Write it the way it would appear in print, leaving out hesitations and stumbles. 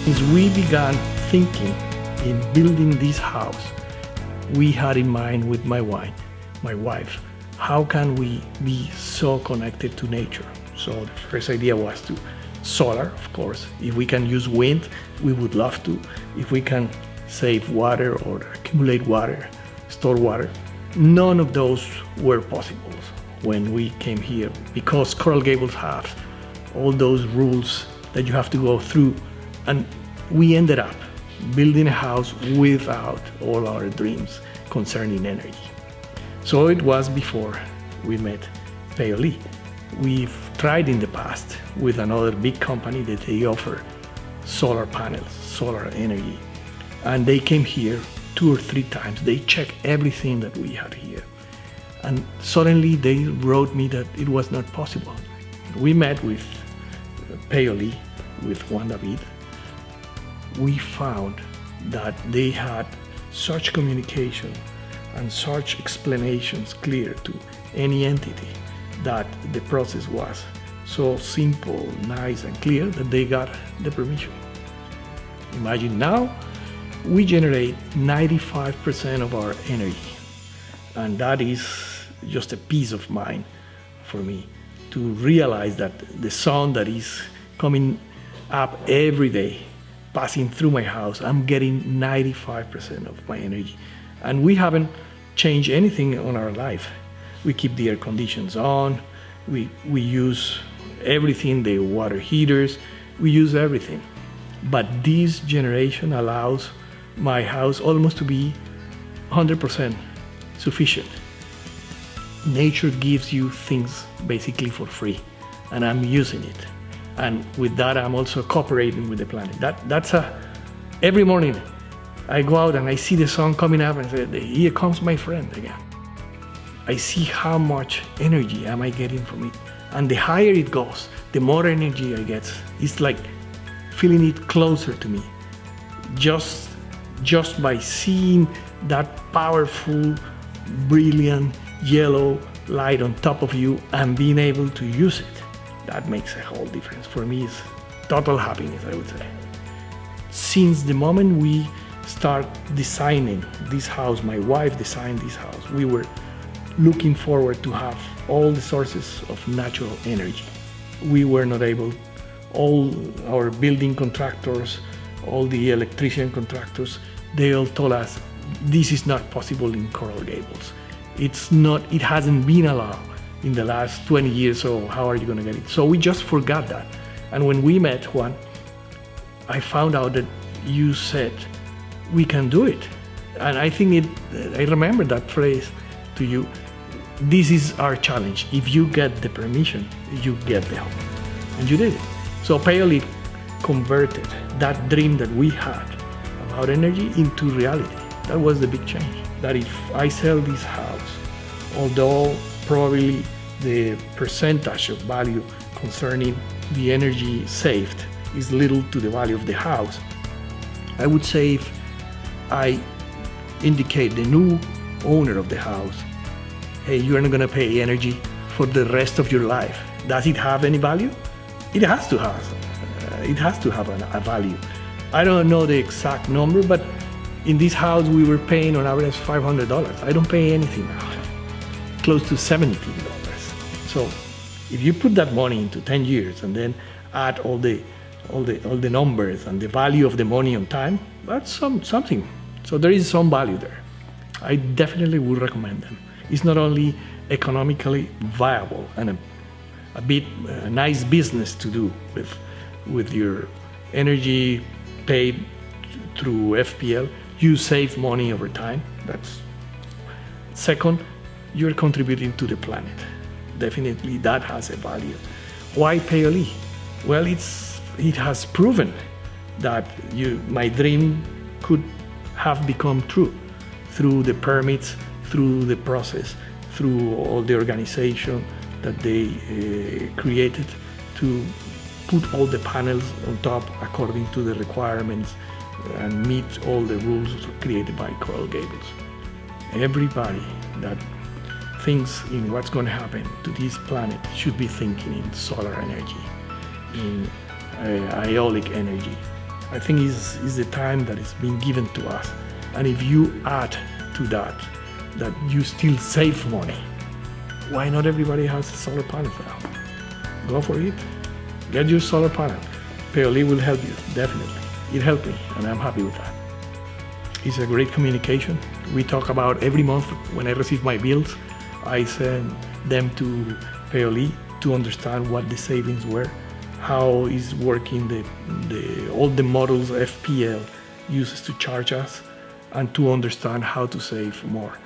Since we began thinking in building this house, we had in mind with my wife, how can we be so connected to nature? So the first idea was to solar, of course. If we can use wind, we would love to. If we can save water or accumulate water, store water. None of those were possible when we came here because Coral Gables has all those rules that you have to go through, and we ended up building a house without all our dreams concerning energy. So it was before we met PayOli. We've tried in the past with another big company that they offer solar panels, solar energy, and they came here 2 or 3 times. They checked everything that we had here, and suddenly they wrote me that it was not possible. We met with PayOli, with Juan David. We found that they had such communication and such explanations clear to any entity that the process was so simple, nice, and clear that they got the permission. Imagine now, we generate 95% of our energy, and that is just a peace of mind for me to realize that the sun that is coming up every day, passing through my house, I'm getting 95% of my energy. And we haven't changed anything on our life. We keep the air conditions on, we use everything, the water heaters, we use everything. But this generation allows my house almost to be 100% sufficient. Nature gives you things basically for free, and I'm using it. And with that, I'm also cooperating with the planet. Every morning, I go out and I see the sun coming up and say, here comes my friend again. I see how much energy am I getting from it. And the higher it goes, the more energy I get. It's like feeling it closer to me. Just by seeing that powerful, brilliant yellow light on top of you and being able to use it, that makes a whole difference. For me, it's total happiness, I would say. Since the moment we start designing this house, my wife designed this house, we were looking forward to have all the sources of natural energy. We were not able, all our building contractors, all the electrician contractors, they all told us, this is not possible in Coral Gables. It hasn't been allowed in the last 20 years, so how are you gonna get it? So we just forgot that. And when we met Juan, I found out that you said, we can do it. And I think I remember that phrase to you, this is our challenge. If you get the permission, you get the help. And you did it. So PayOli converted that dream that we had about energy into reality. That was the big change. That if I sell this house, although probably the percentage of value concerning the energy saved is little to the value of the house, I would say if I indicate the new owner of the house, hey, you're not gonna pay energy for the rest of your life. Does it have any value? It has to have a value. I don't know the exact number, but in this house we were paying on average $500. I don't pay anything now, close to $17. So if you put that money into 10 years and then add all the numbers and the value of the money on time, that's something. So there is some value there. I definitely would recommend them. It's not only economically viable and a nice business to do with your energy paid through FPL. You save money over time. That's second, you're contributing to the planet. Definitely that has a value. Why PayOli? Well, it has proven that my dream could have become true through the permits, through the process, through all the organization that they created to put all the panels on top according to the requirements and meet all the rules created by Coral Gables. Everybody that thinks in what's going to happen to this planet should be thinking in solar energy, in aeolic energy, I think is the time that is being given to us. And if you add to that you still save money, why not everybody has a solar panel now? Go for it. Get your solar panel. PayOli will help you, definitely. It helped me, and I'm happy with that. It's a great communication. We talk about every month when I receive my bills, I send them to PayOli to understand what the savings were, how is working all the models FPL uses to charge us, and to understand how to save more.